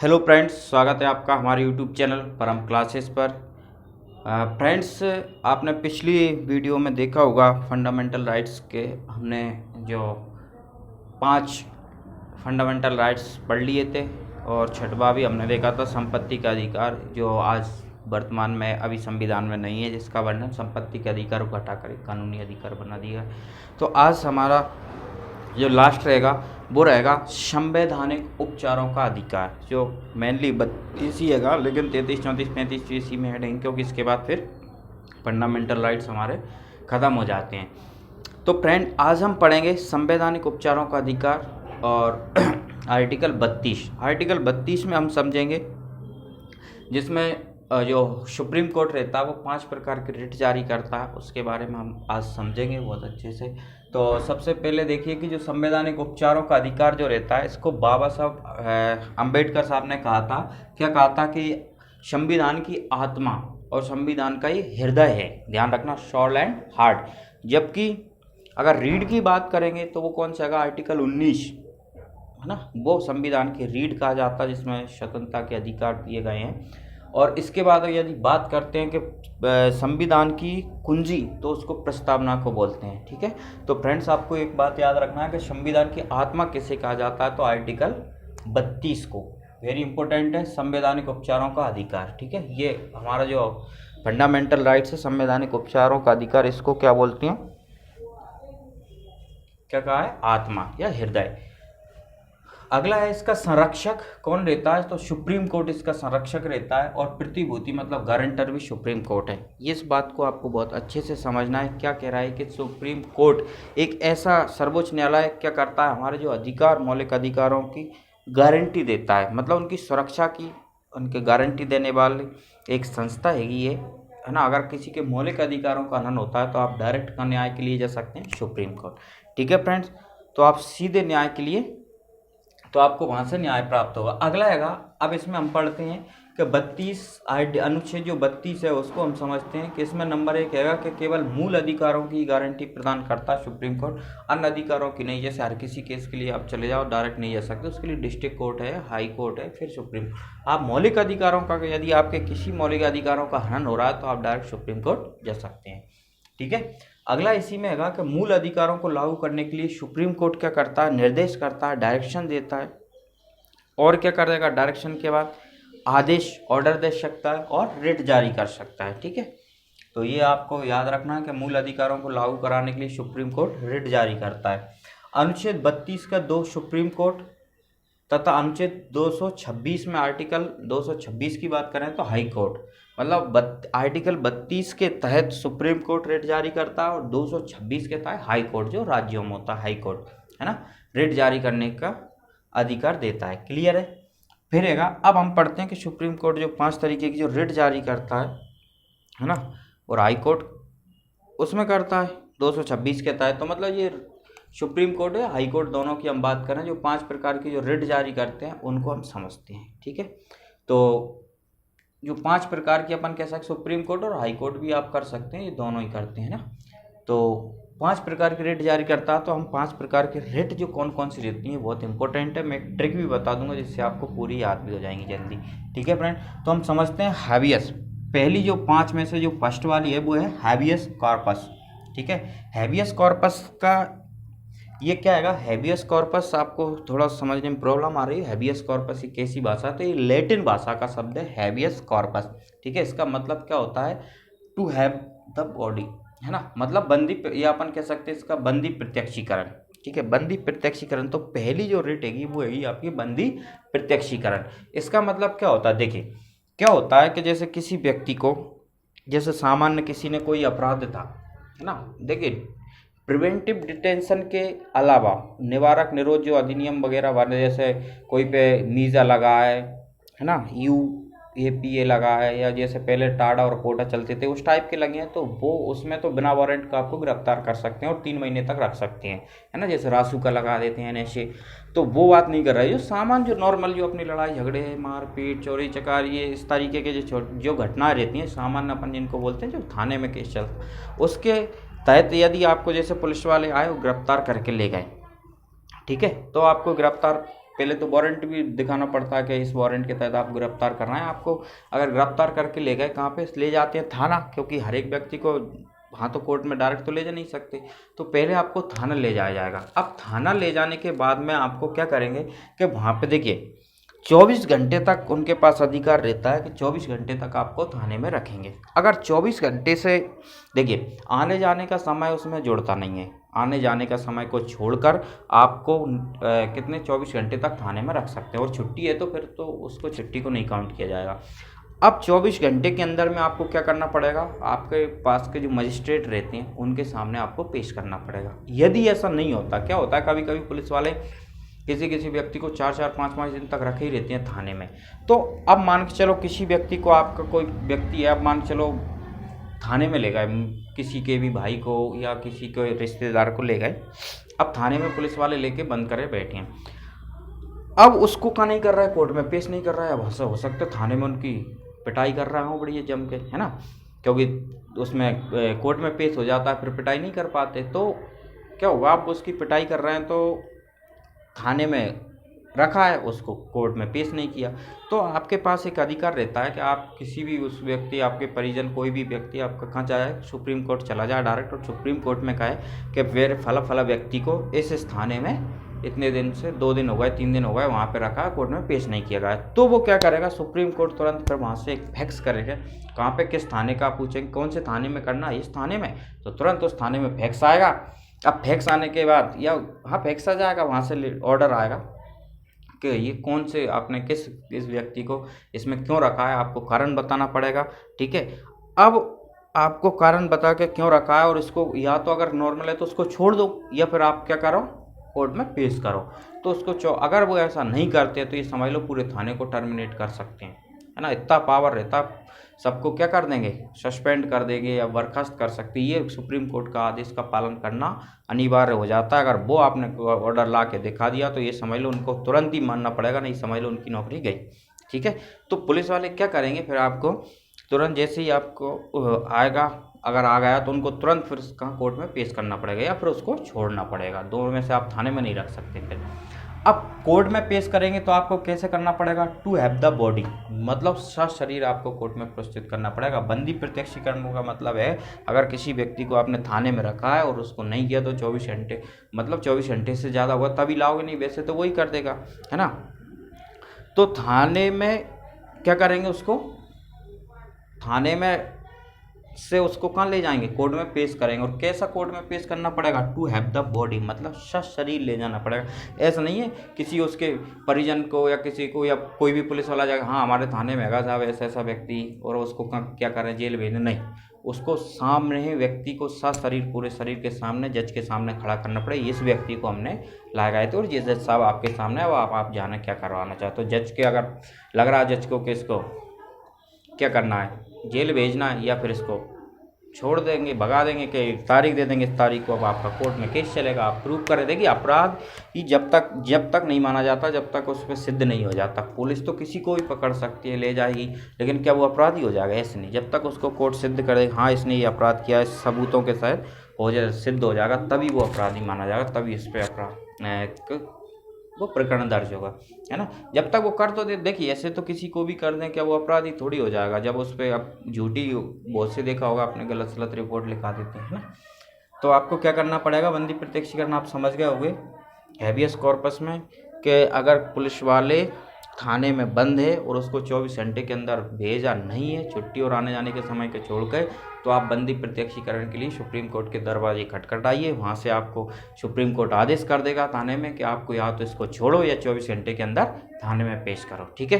Hello friends, स्वागत है आपका हमारे यूट्यूब चैनल परम क्लासेस पर। फ्रेंड्स, आपने पिछली वीडियो में देखा होगा फंडामेंटल राइट्स के हमने जो 5 फंडामेंटल राइट्स पढ़ लिए थे और छठवा भी हमने देखा था संपत्ति का अधिकार, जो आज वर्तमान में अभी संविधान में नहीं है, जिसका वर्णन संपत्ति के अधिकार को हटाकर एक कानूनी अधिकार बना दिया है। तो आज हमारा जो लास्ट रहेगा वो रहेगा संवैधानिक उपचारों का अधिकार, जो मेनली 32 ही हैगा, लेकिन 33, 34, 35 इसी में हेडेंगे, क्योंकि इसके बाद फिर फंडामेंटल राइट्स हमारे ख़त्म हो जाते हैं। तो फ्रेंड, आज हम पढ़ेंगे संवैधानिक उपचारों का अधिकार और आर्टिकल 32 में हम समझेंगे, जिसमें जो सुप्रीम कोर्ट रहता है वो 5 प्रकार के रिट जारी करता है, उसके बारे में हम आज समझेंगे बहुत अच्छे से। तो सबसे पहले देखिए कि जो संवैधानिक उपचारों का अधिकार जो रहता है, इसको बाबा साहब अम्बेडकर साहब ने कहा था। क्या कहा था कि संविधान की आत्मा और संविधान का ये हृदय है, ध्यान रखना, सोल एंड हार्ट। जबकि अगर रीढ़ की बात करेंगे तो वो कौन सा है, आर्टिकल 19 है ना, वो संविधान की रीढ़ कहा जाता है, जिसमें स्वतंत्रता के अधिकार दिए गए हैं। और इसके बाद यदि बात करते हैं कि संविधान की कुंजी, तो उसको प्रस्तावना को बोलते हैं। ठीक है, तो फ्रेंड्स, आपको एक बात याद रखना है कि संविधान की आत्मा किसे कहा जाता है, तो आर्टिकल 32 को, वेरी इंपॉर्टेंट है, संवैधानिक उपचारों का अधिकार। ठीक है, ये हमारा जो फंडामेंटल राइट्स है, संवैधानिक उपचारों का अधिकार, इसको क्या बोलते हैं, क्या कहा है, आत्मा या हृदय। अगला है इसका संरक्षक कौन रहता है, तो सुप्रीम कोर्ट इसका संरक्षक रहता है, और प्रतिभूति मतलब गारंटर भी सुप्रीम कोर्ट है। इस बात को आपको बहुत अच्छे से समझना है। क्या कह रहा है कि सुप्रीम कोर्ट एक ऐसा सर्वोच्च न्यायालय क्या करता है, हमारे जो अधिकार, मौलिक अधिकारों की गारंटी देता है, मतलब उनकी सुरक्षा की, उनके गारंटी देने वाली एक संस्था है ये, है ना। अगर किसी के मौलिक अधिकारों का हनन होता है तो आप डायरेक्ट न्याय के लिए जा सकते हैं सुप्रीम कोर्ट। ठीक है फ्रेंड्स, तो आप सीधे न्याय के लिए, तो आपको वहाँ से न्याय प्राप्त होगा। अगला हैगा, अब इसमें हम पढ़ते हैं कि 32 अनुच्छेद जो 32 है उसको हम समझते हैं कि इसमें नंबर 1 हैगा कि केवल मूल अधिकारों की गारंटी प्रदान करता है सुप्रीम कोर्ट, अन्य अधिकारों की नहीं। जैसे हर किसी केस के लिए आप चले जाओ, डायरेक्ट नहीं जा सकते, उसके लिए डिस्ट्रिक्ट कोर्ट है, हाई कोर्ट है, फिर सुप्रीम कोर्ट। आप मौलिक अधिकारों का, यदि आपके किसी मौलिक अधिकारों का हनन हो रहा है तो आप डायरेक्ट सुप्रीम कोर्ट जा सकते हैं। ठीक है, अगला इसी में हैगा कि मूल अधिकारों को लागू करने के लिए सुप्रीम कोर्ट क्या करता है, निर्देश करता है, डायरेक्शन देता है, और क्या कर देगा, डायरेक्शन के बाद आदेश, ऑर्डर दे सकता है और रिट जारी कर सकता है। ठीक है, तो ये आपको याद रखना है कि मूल अधिकारों को लागू कराने के लिए सुप्रीम कोर्ट रिट जारी करता है। अनुच्छेद 32 का 2 सुप्रीम कोर्ट, तथा अनुच्छेद 226 में, आर्टिकल 226 की बात करें तो हाई कोर्ट, मतलब आर्टिकल 32 के तहत सुप्रीम कोर्ट रिट जारी करता है, और 226 के तहत हाई कोर्ट, जो राज्यों में होता है हाई कोर्ट, है ना, रिट जारी करने का अधिकार देता है। क्लियर है। फिर हैगा, अब हम पढ़ते हैं कि सुप्रीम कोर्ट जो 5 तरीके की जो रिट जारी करता है ना, और हाई कोर्ट उसमें करता है 226 के तहत। तो मतलब ये सुप्रीम कोर्ट है, हाई कोर्ट, दोनों की हम बात करें, जो 5 प्रकार की जो रिट जारी करते हैं उनको हम समझते हैं। ठीक है, तो जो 5 प्रकार की अपन कह सकते, सुप्रीम कोर्ट और हाई कोर्ट भी आप कर सकते हैं, ये दोनों ही करते हैं ना। तो 5 प्रकार की रिट जारी करता है, तो हम 5 प्रकार की रिट जो कौन कौन सी रहती हैं बहुत इंपॉर्टेंट है। मैं एक ट्रिक भी बता दूंगा जिससे आपको पूरी याद भी हो जाएंगी जल्दी। ठीक है फ्रेंड, तो हम समझते हैं हैबियस। पहली जो 5 में से जो फर्स्ट वाली है वो है हैबियस कॉर्पस। ठीक है, हैबियस कॉर्पस का ये क्या है, हैबियस कॉर्पस, आपको थोड़ा समझने में प्रॉब्लम आ रही है, हैबियस कॉर्पस की कैसी भाषा, तो ये लैटिन भाषा का शब्द है हैबियस कॉर्पस। ठीक है, इसका मतलब क्या होता है, टू हैव द बॉडी, है ना, मतलब बंदी, या अपन कह सकते हैं इसका बंदी प्रत्यक्षीकरण। ठीक है, बंदी प्रत्यक्षीकरण, तो पहली जो रिट हैगी वो हैगी आपकी बंदी प्रत्यक्षीकरण। इसका मतलब क्या होता है, देखिए क्या होता है कि जैसे किसी व्यक्ति को, जैसे सामान्य किसी ने कोई अपराध था, है ना, देखिए प्रिवेंटिव डिटेंशन के अलावा निवारक निरोध जो अधिनियम वगैरह वाले, जैसे कोई पे मीज़ा लगा है ना, UAPA लगा है, या जैसे पहले टाडा और कोटा चलते थे उस टाइप के लगे हैं, तो वो उसमें तो बिना वारंट का आपको गिरफ्तार कर सकते हैं और 3 महीने तक रख सकते हैं, है ना, जैसे रासू का लगा देते हैं ऐसे। तो वो बात नहीं कर रहा है, जो सामान, जो नॉर्मल, जो अपनी लड़ाई झगड़े, मारपीट, चोरी चकारी, ये इस तरीके के जो घटनाएं रहती हैं, सामान्य अपन जिनको बोलते हैं, जो थाने में केस चलता, उसके तहत यदि आपको जैसे पुलिस वाले आए, वो गिरफ्तार करके ले गए, ठीक है, तो आपको गिरफ्तार पहले तो वारंट भी दिखाना पड़ता है कि इस वारंट के तहत आप गिरफ्तार कर रहे हैं। आपको अगर गिरफ्तार करके ले गए, कहाँ पे ले जाते हैं? थाना, क्योंकि हर एक व्यक्ति को हाँ तो कोर्ट में डायरेक्ट तो ले जा नहीं सकते, तो पहले आपको थाना ले जाया जाएगा। अब थाना ले जाने के बाद में आपको क्या करेंगे कि वहाँ पे देखिए 24 घंटे तक उनके पास अधिकार रहता है कि 24 घंटे तक आपको थाने में रखेंगे। अगर 24 घंटे से देखिए आने जाने का समय उसमें जुड़ता नहीं है, आने जाने का समय को छोड़कर आपको कितने 24 घंटे तक थाने में रख सकते हैं। और छुट्टी है तो फिर तो उसको छुट्टी को नहीं काउंट किया जाएगा। अब 24 घंटे के अंदर में आपको क्या करना पड़ेगा? आपके पास के जो मजिस्ट्रेट रहते हैं उनके सामने आपको पेश करना पड़ेगा। यदि ऐसा नहीं होता, क्या होता है कभी कभी पुलिस वाले किसी व्यक्ति को 4-4, 5-5 दिन तक रखे ही रहते हैं थाने में। तो अब मान के चलो किसी व्यक्ति को, आपका कोई व्यक्ति है, अब मान के चलो थाने में ले गए, किसी के भी भाई को या किसी के रिश्तेदार को ले गए, अब थाने में पुलिस वाले लेके बंद करे बैठे हैं। अब उसको क्या नहीं कर रहा है, कोर्ट में पेश नहीं कर रहा है। अब ऐसा हो सकता है थाने में उनकी पिटाई कर रहा हो बढ़िया जम के, है ना, क्योंकि उसमें कोर्ट में पेश हो जाता है, फिर पिटाई नहीं कर पाते। तो क्या हुआ, आप उसकी पिटाई कर रहे हैं तो थाने में रखा है, उसको कोर्ट में पेश नहीं किया। तो आपके पास एक अधिकार रहता है कि आप किसी भी उस व्यक्ति, आपके परिजन, कोई भी व्यक्ति आपका कहाँ जाए, सुप्रीम कोर्ट चला जाए डायरेक्ट, और सुप्रीम कोर्ट में कहे कि मेरे फला व्यक्ति को इस थाने में इतने दिन से 2 दिन हो गए, 3 दिन हो गए, वहाँ पे रखा है, कोर्ट में पेश नहीं किया गया। तो वो क्या करेगा, सुप्रीम कोर्ट तुरंत फिर वहाँ से एक फैक्स करेगा, कहाँ पे, किस थाने का, पूछेंगे कौन से थाने में करना है, इस थाने में, तो तुरंत उस थाने में फैक्स आएगा। अब फैक्स आने के बाद, या हाँ फैक्स आ जाएगा, वहाँ से ऑर्डर आएगा कि ये कौन से, आपने किस व्यक्ति को इसमें क्यों रखा है, आपको कारण बताना पड़ेगा। ठीक है, अब आपको कारण बता के क्यों रखा है, और इसको या तो अगर नॉर्मल है तो उसको छोड़ दो, या फिर आप क्या करो, कोर्ट में पेश करो। तो उसको अगर वो ऐसा नहीं करते तो ये समझ लो पूरे थाने को टर्मिनेट कर सकते हैं, है ना, इतना पावर रहता। सबको क्या कर देंगे, सस्पेंड कर देंगे या बर्खास्त कर सकते। ये सुप्रीम कोर्ट का आदेश का पालन करना अनिवार्य हो जाता है। अगर वो आपने ऑर्डर ला के दिखा दिया तो ये समझ लो उनको तुरंत ही मानना पड़ेगा, नहीं समझ लो उनकी नौकरी गई। ठीक है, तो पुलिस वाले क्या करेंगे, फिर आपको तुरंत जैसे ही आपको आएगा, अगर आ गया तो उनको तुरंत फिर कहाँ, कोर्ट में पेश करना पड़ेगा, या फिर उसको छोड़ना पड़ेगा। दोनों में से आप थाने में नहीं रख सकते। फिर अब कोर्ट में पेश करेंगे तो आपको कैसे करना पड़ेगा, टू हैव द बॉडी, मतलब शरीर आपको कोर्ट में प्रस्तुत करना पड़ेगा। बंदी प्रत्यक्षीकरण का मतलब है, अगर किसी व्यक्ति को आपने थाने में रखा है और उसको नहीं किया तो 24 घंटे, मतलब 24 घंटे से ज़्यादा हुआ तभी लाओगे, नहीं वैसे तो वही कर देगा, है ना। तो थाने में क्या करेंगे, उसको थाने में से उसको कहाँ ले जाएंगे, कोर्ट में पेश करेंगे। और कैसा कोर्ट में पेश करना पड़ेगा, टू हैव द बॉडी, मतलब शरीर ले जाना पड़ेगा। ऐसा नहीं है किसी उसके परिजन को या किसी को, या कोई भी पुलिस वाला जाएगा, हाँ हमारे थाने में है साहब ऐसा व्यक्ति, और उसको क्या करें, जेल भेजें, नहीं, उसको सामने ही व्यक्ति को शरीर, पूरे शरीर के सामने, जज के सामने खड़ा करना पड़ेगा। इस व्यक्ति को हमने लगाए थे और ये जज साहब आपके सामने है, वो आप जाने क्या करवाना चाहते हो। जज के अगर लग रहा है जज को कि इसको क्या करना है, जेल भेजना है, या फिर इसको छोड़ देंगे, भगा देंगे, कि तारीख दे देंगे, इस तारीख को अब आपका कोर्ट में केस चलेगा, आप प्रूव कर देंगे। अपराध ही जब तक नहीं माना जाता, जब तक उस पर सिद्ध नहीं हो जाता। पुलिस तो किसी को भी पकड़ सकती है, ले जाएगी, लेकिन क्या वो अपराधी हो जाएगा, ऐसे नहीं। जब तक उसको कोर्ट सिद्ध करे, हाँ इसने ये अपराध किया है, सबूतों के साथ हो जाए, सिद्ध हो जाएगा, तभी वो अपराधी माना जाएगा, तभी इस पर अपराध वो प्रकरण दर्ज होगा, है ना। जब तक वो कर तो देखिए, ऐसे तो किसी को भी कर दें, क्या वो अपराधी थोड़ी हो जाएगा। जब उस पर आप झूठी, बहुत से देखा होगा आपने, गलत सलत रिपोर्ट लिखा देते हैं ना। तो आपको क्या करना पड़ेगा, बंदी प्रत्यक्षीकरण आप समझ गए होंगे हैबियस कॉर्पस में, कि अगर पुलिस वाले थाने में बंद है और उसको 24 घंटे के अंदर भेजा नहीं है, छुट्टी और आने जाने के समय के छोड़ कर, तो आप बंदी प्रत्यक्षीकरण के लिए सुप्रीम कोर्ट के दरवाजे खटखटाइए। वहाँ से आपको सुप्रीम कोर्ट आदेश कर देगा थाने में कि आपको या तो इसको छोड़ो या 24 घंटे के अंदर थाने में पेश करो। ठीक है,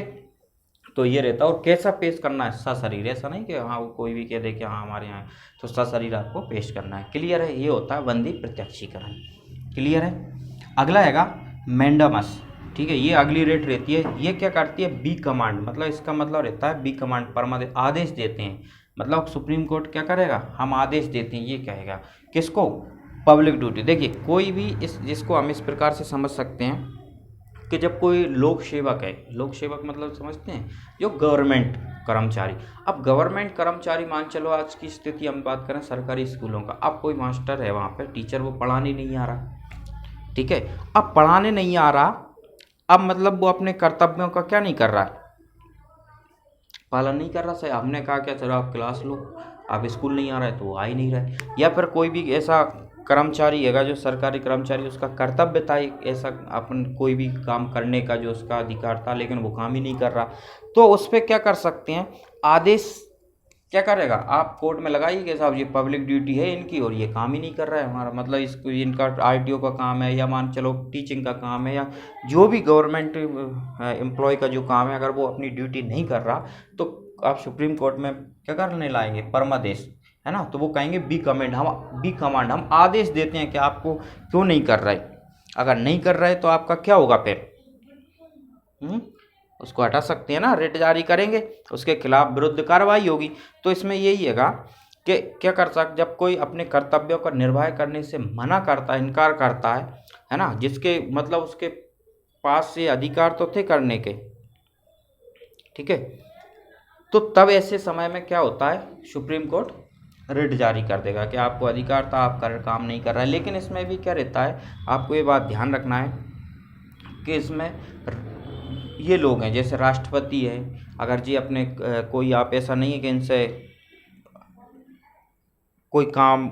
तो ये रहता है। और कैसा पेश करना है, सशरीर, ऐसा नहीं कि हाँ कोई भी कह दे कि हाँ हमारे यहाँ, तो सशरीर आपको पेश करना है। क्लियर है, ये होता है बंदी प्रत्यक्षीकरण। क्लियर है। अगला हैगा मैंडामस। ठीक है, ये अगली रेट रहती है। ये क्या करती है, बी कमांड, मतलब इसका मतलब रहता है बी कमांड, परमादेश, आदेश देते हैं। मतलब सुप्रीम कोर्ट क्या करेगा, हम आदेश देते हैं, ये कहेगा किसको, पब्लिक ड्यूटी। देखिए कोई भी जिसको हम इस प्रकार से समझ सकते हैं कि जब कोई लोक सेवक है, लोक सेवक मतलब समझते हैं जो गवर्नमेंट कर्मचारी। अब गवर्नमेंट कर्मचारी, मान चलो आज की स्थिति हम बात करें सरकारी स्कूलों का, अब कोई मास्टर है वहाँ पर, टीचर वो पढ़ाने नहीं आ रहा, ठीक है, अब पढ़ाने नहीं आ रहा अब मतलब वो अपने कर्तव्यों का क्या नहीं कर रहा है, पालन नहीं कर रहा। सही, हमने कहा क्या चलो आप क्लास लो, आप स्कूल नहीं आ रहे तो वो आ ही नहीं रहे। या फिर कोई भी ऐसा कर्मचारी हैगा जो सरकारी कर्मचारी, उसका कर्तव्य था ऐसा अपन कोई भी काम करने का जो उसका अधिकार था, लेकिन वो काम ही नहीं कर रहा, तो उस पर क्या कर सकते हैं, आदेश क्या करेगा, आप कोर्ट में लगाइए कि साहब ये पब्लिक ड्यूटी है इनकी और ये काम ही नहीं कर रहा है हमारा, मतलब इसको इनका आरटीओ का काम है या मान चलो टीचिंग का काम है या जो भी गवर्नमेंट एम्प्लॉय का जो काम है, अगर वो अपनी ड्यूटी नहीं कर रहा तो आप सुप्रीम कोर्ट में क्या करने लाएंगे, परमादेश, है ना। तो वो कहेंगे बी कमांड, हम आदेश देते हैं कि आपको क्यों नहीं कर रहे, अगर नहीं कर रहे तो आपका क्या होगा फिर, उसको हटा सकते हैं ना, रिट जारी करेंगे, उसके खिलाफ विरुद्ध कार्रवाई होगी। तो इसमें यही हैगा कि क्या कर सकते, जब कोई अपने कर्तव्यों का निर्वाह करने से मना करता है, इनकार करता है ना, जिसके मतलब उसके पास से अधिकार तो थे करने के, ठीक है, तो तब ऐसे समय में क्या होता है, सुप्रीम कोर्ट रिट जारी कर देगा कि आपको अधिकार था, आप काम नहीं कर रहा है। लेकिन इसमें भी क्या रहता है, आपको ये बात ध्यान रखना है कि इसमें ये लोग हैं जैसे राष्ट्रपति है, अगर जी अपने कोई आप ऐसा नहीं है कि इनसे कोई काम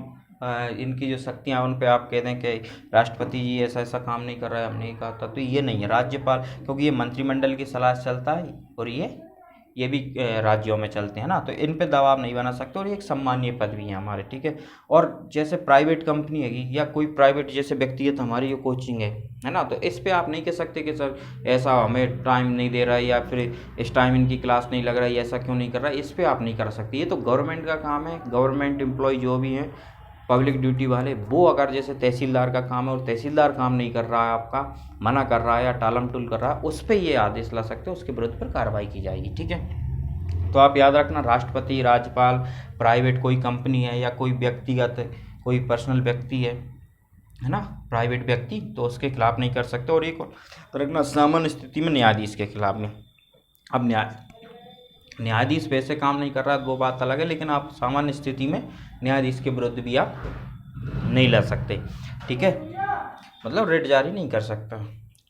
इनकी जो शक्तियाँ उन पे आप कह दें कि राष्ट्रपति जी ऐसा ऐसा काम नहीं कर रहा है, हम नहीं कहा था, तो ये नहीं है। राज्यपाल, क्योंकि ये मंत्रिमंडल की सलाह से चलता है और ये भी राज्यों में चलते हैं ना, तो इन पे दबाव नहीं बना सकते, और ये एक सम्मानीय पद भी है हमारे, ठीक है। और जैसे प्राइवेट कंपनी हैगी या कोई प्राइवेट जैसे व्यक्तिगत हमारी जो कोचिंग है ना, तो इस पे आप नहीं कह सकते कि सर ऐसा हमें टाइम नहीं दे रहा है या फिर इस टाइम इनकी क्लास नहीं लग रहा है, ऐसा क्यों नहीं कर रहा है, इस पर आप नहीं कर सकते। ये तो गवर्नमेंट का काम है, गवर्नमेंट एम्प्लॉय जो भी हैं पब्लिक ड्यूटी वाले, वो अगर जैसे तहसीलदार का काम है और तहसीलदार काम नहीं कर रहा है, आपका मना कर रहा है या टालम टूल कर रहा है, उस पर ये आदेश ला सकते हो, उसके विरुद्ध पर कार्रवाई की जाएगी, ठीक है। तो आप याद रखना, राष्ट्रपति, राज्यपाल, प्राइवेट कोई कंपनी है या कोई व्यक्तिगत कोई पर्सनल व्यक्ति है ना, प्राइवेट व्यक्ति, तो उसके खिलाफ नहीं कर सकते। और एक रखना, सामान्य स्थिति में न्यायाधीश के खिलाफ में। अब न्यायाधीश वैसे काम नहीं कर रहा है वो बात अलग है, लेकिन आप सामान्य स्थिति में न्यायाधीश के विरुद्ध भी आप नहीं ला सकते, ठीक है, मतलब रिट जारी नहीं कर सकता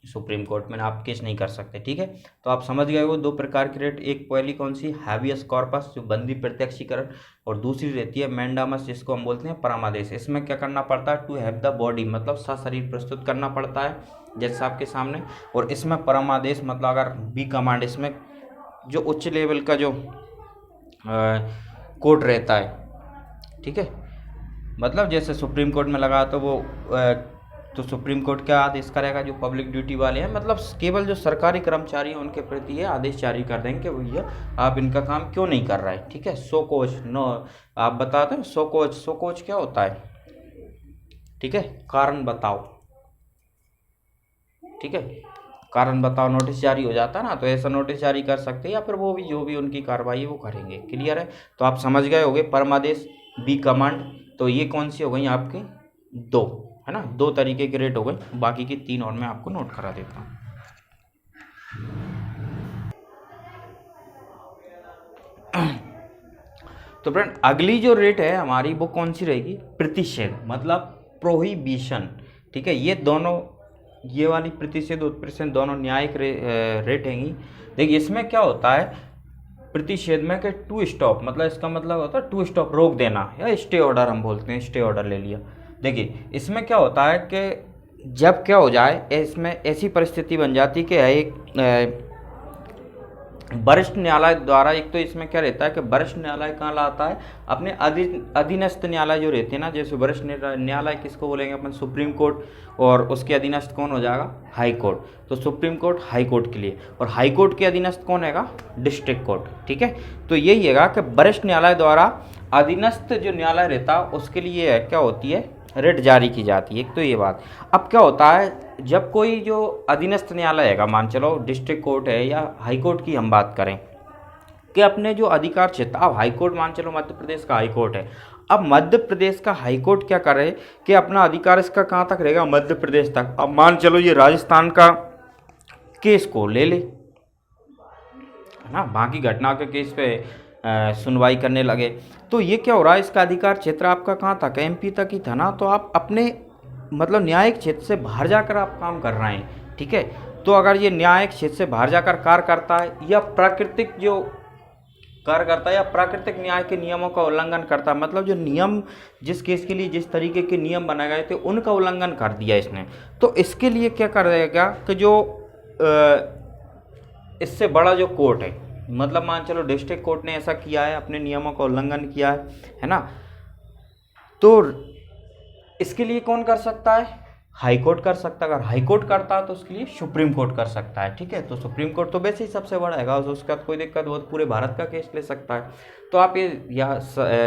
सुप्रीम कोर्ट में, आप केस नहीं कर सकते, ठीक है। तो आप समझ गए वो दो प्रकार की रिट, एक पहली कौन सी, हैबियस कॉर्पस जो बंदी प्रत्यक्षीकरण, और दूसरी रहती है मैंडामस जिसको हम बोलते हैं परमादेश। इसमें क्या करना पड़ता है, टू हैव द बॉडी, मतलब सशरीर प्रस्तुत करना पड़ता है जैसे आपके सामने। और इसमें परमादेश मतलब अगर बी कमांड, इसमें जो उच्च लेवल का जो कोर्ट रहता है, ठीक है, मतलब जैसे सुप्रीम कोर्ट में लगा तो वो तो सुप्रीम कोर्ट क्या आदेश करेगा, जो पब्लिक ड्यूटी वाले हैं, मतलब केवल जो सरकारी कर्मचारी हैं उनके प्रति ये आदेश जारी कर देंगे कि भैया आप इनका काम क्यों नहीं कर रहे हैं, ठीक है। सो कोच नो, आप बताते हैं सो कोच क्या होता है, ठीक है, कारण बताओ, ठीक है, कारण बताओ नोटिस जारी हो जाता है ना, तो ऐसा नोटिस जारी कर सकते हैं या फिर वो भी जो भी उनकी कार्रवाई है वो करेंगे, क्लियर है। तो आप समझ गए होंगे परमादेश, बी कमांड, तो ये कौन सी हो गई आपकी, दो, है ना, दो तरीके के रेट हो गए, बाकी की तीन और मैं आपको नोट करा देता हूँ। तो फ्रेंड अगली जो रेट है हमारी वो कौन सी रहेगी, प्रतिषेध, मतलब प्रोहिबिशन, ठीक है। ये दोनों, ये वाली प्रतिषेध उत्प्रेषण दोनों न्यायिक रेट हैंगी। देखिए इसमें क्या होता है, प्रतिषेध में कि टू स्टॉप, मतलब इसका मतलब होता है टू स्टॉप, रोक देना, या स्टे ऑर्डर हम बोलते हैं, स्टे ऑर्डर ले लिया। देखिए इसमें क्या होता है कि जब क्या हो जाए, इसमें ऐसी परिस्थिति बन जाती कि एक वरिष्ठ न्यायालय द्वारा, एक तो इसमें क्या रहता है कि वरिष्ठ न्यायालय कहाँ लाता है, अपने अधीनस्थ न्यायालय जो रहते हैं ना, जैसे वरिष्ठ न्यायालय किसको बोलेंगे अपन, सुप्रीम कोर्ट, और उसके अधीनस्थ कौन हो जाएगा, हाई कोर्ट। तो सुप्रीम कोर्ट हाई कोर्ट के लिए, और हाई कोर्ट के अधीनस्थ कौन हैगा, डिस्ट्रिक्ट कोर्ट, ठीक है। तो यही हैगा कि वरिष्ठ न्यायालय द्वारा अधीनस्थ जो न्यायालय रहता है उसके लिए क्या होती है, रिट जारी की जाती है, एक तो ये बात। अब क्या होता है, जब कोई जो अधीनस्थ न्यायालय हैगा, मान चलो डिस्ट्रिक्ट कोर्ट है या हाई कोर्ट की हम बात करें, कि अपने जो अधिकार क्षेत्र, अब हाई कोर्ट मान चलो मध्य प्रदेश का हाई कोर्ट है, अब मध्य प्रदेश का हाई कोर्ट क्या करे कि अपना अधिकार इसका कहाँ तक रहेगा, मध्य प्रदेश तक। अब मान चलो ये राजस्थान का केस को ले ले, है ना, बाकी घटना के केस पे सुनवाई करने लगे, तो ये क्या हो रहा है, इसका अधिकार क्षेत्र आपका कहाँ तक, एमपी तक ही था ना, तो आप अपने मतलब न्यायिक क्षेत्र से बाहर जाकर आप काम कर रहे हैं, ठीक है। तो अगर ये न्यायिक क्षेत्र से बाहर जाकर कार्य करता है या प्राकृतिक जो कार्य करता है या प्राकृतिक न्याय के नियमों का उल्लंघन करता है, मतलब जो नियम जिस केस के लिए जिस तरीके के नियम बनाए गए थे उनका उल्लंघन कर दिया इसने, तो इसके लिए क्या करेगा कि जो इससे बड़ा जो कोर्ट है, मतलब मान चलो डिस्ट्रिक्ट कोर्ट ने ऐसा किया है, अपने नियमों का उल्लंघन किया है ना, तो इसके लिए कौन कर सकता है? हाई कोर्ट कर सकता है। अगर हाई कोर्ट करता है तो उसके लिए सुप्रीम कोर्ट कर सकता है। ठीक है, तो सुप्रीम कोर्ट तो वैसे ही सबसे बड़ा है, उसका कोई दिक्कत, वो पूरे भारत का केस ले सकता है। तो आप ये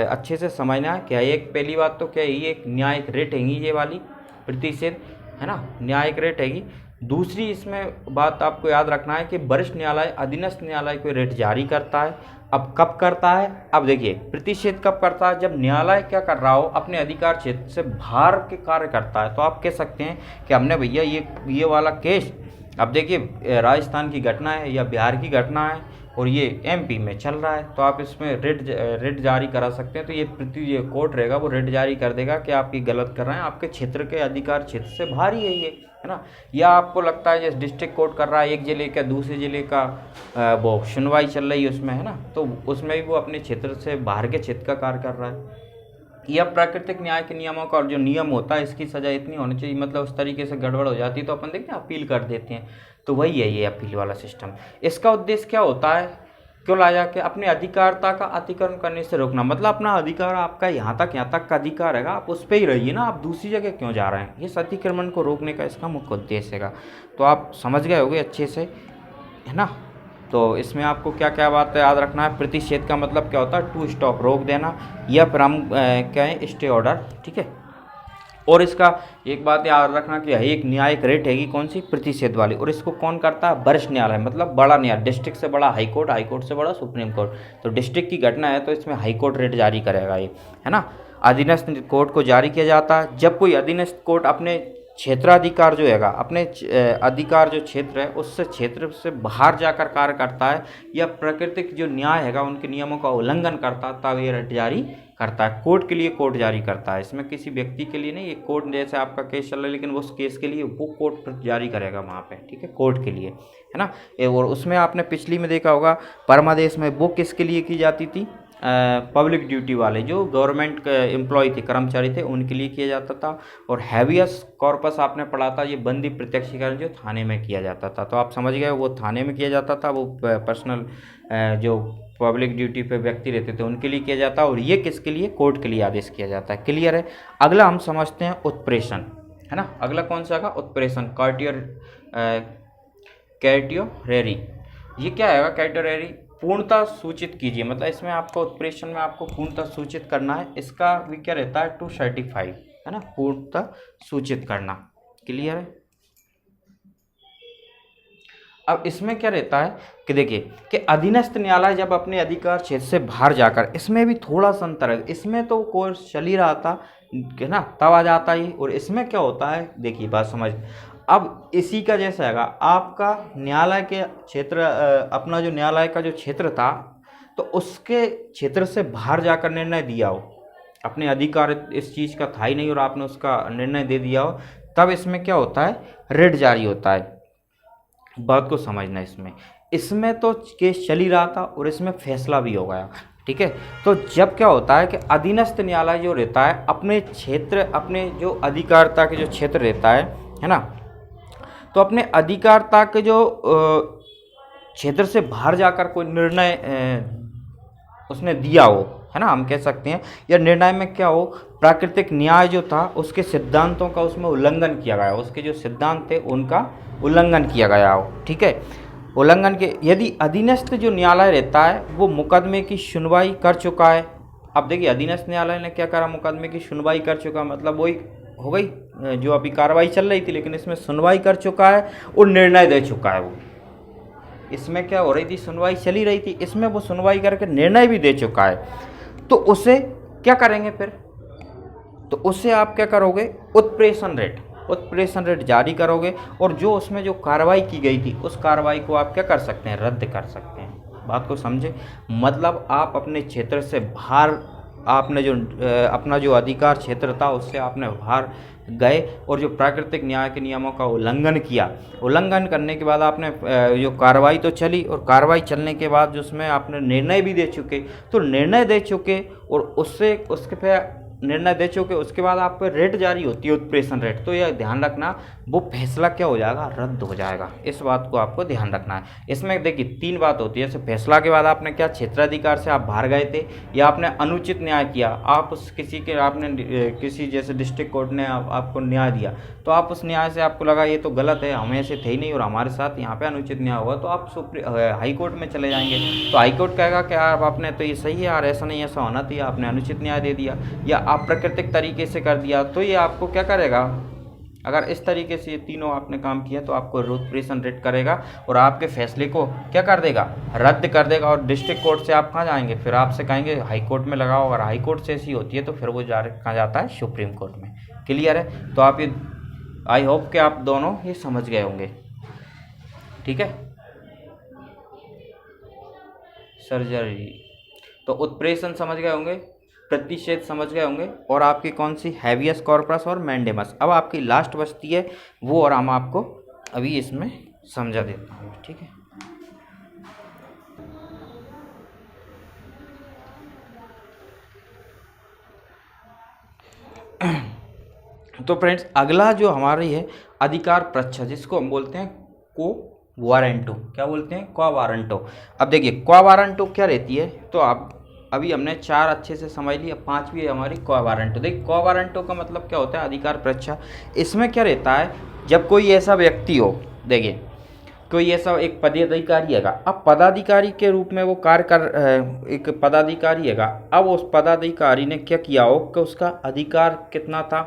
अच्छे से समझना है क्या, एक पहली बात तो क्या ये एक न्यायिक रेट हैगी, ये वाली प्रतिषेध है ना, न्यायिक रेट हैगी। दूसरी इसमें बात आपको याद रखना है कि वरिष्ठ न्यायालय अधीनस्थ न्यायालय को रेट जारी करता है। अब कब करता है? अब देखिए प्रतिषेध कब करता है, जब न्यायालय क्या कर रहा हो, अपने अधिकार क्षेत्र से बाहर के कार्य करता है। तो आप कह सकते हैं कि हमने भैया ये वाला केस, अब देखिए राजस्थान की घटना है या बिहार की घटना है और ये एमपी में चल रहा है, तो आप इसमें रेट जारी करा सकते हैं। तो ये कोर्ट रहेगा वो रेट जारी कर देगा कि आप ये गलत कर रहे हैं, आपके क्षेत्र के अधिकार क्षेत्र से बाहर ही है ये, है ना। या आपको लगता है जैसे डिस्ट्रिक्ट कोर्ट कर रहा है एक जिले का दूसरे जिले का वो सुनवाई चल रही है उसमें, है ना, तो उसमें भी वो अपने क्षेत्र से बाहर के क्षेत्र का कार्य कर रहा है। या प्राकृतिक न्याय के नियमों का और जो नियम होता है इसकी सज़ा इतनी होनी चाहिए, मतलब उस तरीके से गड़बड़ हो जाती है तो अपन देखते हैं अपील कर देते हैं। तो वही है ये अपील वाला सिस्टम। इसका उद्देश्य क्या होता है, क्यों लाया कि अपने अधिकारता का अतिक्रमण करने से रोकना, मतलब अपना अधिकार आपका यहाँ तक का अधिकार है, आप उस पर ही रहिए ना, आप दूसरी जगह क्यों जा रहे हैं, इस अतिक्रमण को रोकने का इसका मुख्य उद्देश्य है। तो आप समझ गए होंगे अच्छे से, है ना। तो इसमें आपको क्या क्या बात याद रखना है, प्रतिषेध का मतलब क्या होता है, टू स्टॉप, रोक देना, या फिर हम कहें स्टे ऑर्डर। ठीक है, और इसका एक बात याद रखना कि एक न्यायिक रेट हैगी कौन सी, प्रतिषेध वाली, और इसको कौन करता है, वरिष्ठ न्यायालय, मतलब बड़ा न्यायालय, डिस्ट्रिक्ट से बड़ा हाई कोर्ट, हाई कोर्ट से बड़ा सुप्रीम कोर्ट। तो डिस्ट्रिक्ट की घटना है तो इसमें हाई कोर्ट रेट जारी करेगा ये, है ना। अधीनस्थ कोर्ट को जारी किया जाता है जब कोई अधीनस्थ कोर्ट अपने क्षेत्राधिकार जो हैगा, अपने अधिकार जो क्षेत्र है उससे क्षेत्र से बाहर जाकर कार्य करता है या प्राकृतिक जो न्याय हैगा उनके नियमों का उल्लंघन करता है, तब ये रेट जारी करता है। कोर्ट के लिए कोर्ट जारी करता है, इसमें किसी व्यक्ति के लिए नहीं, ये कोर्ट जैसे आपका केस चल रहा है लेकिन उस केस के लिए वो कोर्ट जारी करेगा वहाँ पे, ठीक है, कोर्ट के लिए, है ना। और उसमें आपने पिछली में देखा होगा परमादेश में वो किसके लिए की जाती थी, पब्लिक ड्यूटी वाले जो गवर्नमेंट एम्प्लॉय थे, कर्मचारी थे, उनके लिए किया जाता था। और हैवियस कॉर्पस आपने पढ़ा था, ये बंदी प्रत्यक्षीकरण जो थाने में किया जाता था। तो आप समझ गए वो थाने में किया जाता था, वो पर्सनल जो पब्लिक ड्यूटी पे व्यक्ति रहते थे उनके लिए किया जाता है, और ये किसके लिए, कोर्ट के लिए आदेश किया जाता है। क्लियर है। अगला हम समझते हैं उत्प्रेषण, है ना। अगला कौन सा का, उत्प्रेषण, कैटियोरेरी। ये क्या है कैटियोरेरी, पूर्णता सूचित कीजिए, मतलब इसमें आपको उत्प्रेषण में आपको पूर्णता सूचित करना है। इसका भी क्या रहता है, टू सर्टिफाई, है ना, पूर्णता सूचित करना। क्लियर है। अब इसमें क्या रहता है कि देखिए कि अधीनस्थ न्यायालय जब अपने अधिकार क्षेत्र से बाहर जाकर, इसमें भी थोड़ा सा अंतर है, इसमें तो कोर्स चल ही रहा था, है ना, तब आ जाता ही, और इसमें क्या होता है, देखिए बात समझ। अब इसी का जैसा हैगा आपका न्यायालय के क्षेत्र, अपना जो न्यायालय का जो क्षेत्र था तो उसके क्षेत्र से बाहर जाकर निर्णय दिया हो, अपने अधिकार इस चीज़ का था ही नहीं और आपने उसका निर्णय दे दिया हो, तब इसमें क्या होता है, रेट जारी होता है। बात को समझना, इसमें तो केस चल ही रहा था और इसमें फैसला भी हो गया, ठीक है। तो जब क्या होता है कि अधीनस्थ न्यायालय जो रहता है अपने क्षेत्र, अपने जो अधिकारता के जो क्षेत्र रहता है ना, तो अपने अधिकारता के जो क्षेत्र से बाहर जाकर कोई निर्णय उसने दिया हो, है ना, हम कह सकते हैं, या निर्णय में क्या हो, प्राकृतिक न्याय जो था उसके सिद्धांतों का उसमें उल्लंघन किया गया, उसके जो सिद्धांत थे उनका उल्लंघन किया गया हो, ठीक है। उल्लंघन के यदि अधीनस्थ जो न्यायालय रहता है वो मुकदमे की सुनवाई कर चुका है। अब देखिए अधीनस्थ न्यायालय ने क्या करा, मुकदमे की सुनवाई कर चुका, मतलब वही हो गई जो अभी कार्रवाई चल रही थी, लेकिन इसमें सुनवाई कर चुका है और निर्णय दे चुका है। वो इसमें क्या हो रही थी, सुनवाई चली रही थी, इसमें वो सुनवाई करके निर्णय भी दे चुका है। तो उसे क्या करेंगे फिर, तो उससे आप क्या करोगे, उत्प्रेषण रेट जारी करोगे, और जो उसमें जो कार्रवाई की गई थी उस कार्रवाई को आप क्या कर सकते हैं, रद्द कर सकते हैं। बात को समझे, मतलब आप अपने क्षेत्र से बाहर आपने जो अपना जो अधिकार क्षेत्र था उससे आपने बाहर गए और जो प्राकृतिक न्याय के नियमों का उल्लंघन किया। उल्लंघन करने के बाद आपने जो कार्रवाई तो चली, और कार्रवाई चलने के बाद जो उसमें आपने निर्णय भी दे चुके, तो निर्णय दे चुके और उसके पे निर्णय दे चुके, उसके बाद आप पे रेट जारी होती है, उत्प्रेषण रेट, तो यह ध्यान रखना वो फैसला क्या हो जाएगा, रद्द हो जाएगा। इस बात को आपको ध्यान रखना है। इसमें देखिए 3 बात होती है। जैसे फैसला के बाद आपने क्या क्षेत्राधिकार से आप बाहर गए थे या आपने अनुचित न्याय किया, आप उस किसी के आपने किसी जैसे डिस्ट्रिक्ट कोर्ट ने आपको न्याय दिया, तो आप उस न्याय से आपको लगा ये तो गलत है, हमें ऐसे थे ही नहीं और हमारे साथ यहाँ पे अनुचित न्याय हुआ, तो आप हाई कोर्ट में चले जाएंगे। तो हाई कोर्ट कहेगा कि यार आपने तो ये सही है यार, ऐसा नहीं, ऐसा होना चाहिए, आपने अनुचित न्याय दे दिया या आप प्राकृतिक तरीके से कर दिया, तो ये आपको क्या करेगा, अगर इस तरीके से ये तीनों आपने काम किया तो आपको उत्प्रेषण रेट करेगा और आपके फैसले को क्या कर देगा, रद्द कर देगा। और डिस्ट्रिक्ट कोर्ट से आप कहाँ जाएंगे, फिर आपसे कहेंगे हाई कोर्ट में लगाओ। अगर हाई कोर्ट से ऐसी होती है तो फिर वो कहाँ जाता है, सुप्रीम कोर्ट में। क्लियर है? तो आप ये आई होप कि आप दोनों ये समझ गए होंगे। ठीक है, सर्जरी तो उत्प्रेषण समझ गए होंगे, प्रतिषेध समझ गए होंगे, और आपकी कौन सी हैवियस कॉर्पस और मैंडेमस। अब आपकी लास्ट बचती है वो, और हम आपको अभी इसमें समझा देता हूँ। ठीक है, तो फ्रेंड्स अगला जो हमारी है अधिकार परीक्षा, जिसको हम बोलते हैं को वारंटो। क्या बोलते हैं, क्वा वारंटो। अब देखिए क्वा वारंटो क्या रहती है, तो आप अभी हमने 4 अच्छे से समझ ली, अब 5वीं है हमारी क्वा वारंटो। देखिए क्वा वारंटो का मतलब क्या होता है, अधिकार परीक्षा। इसमें क्या रहता है, जब कोई ऐसा व्यक्ति हो, देखिए कोई ऐसा एक पदाधिकारी हैगा, अब पदाधिकारी के रूप में वो कार्य कर, एक पदाधिकारी हैगा, अब उस पदाधिकारी ने क्या किया हो कि उसका अधिकार कितना था,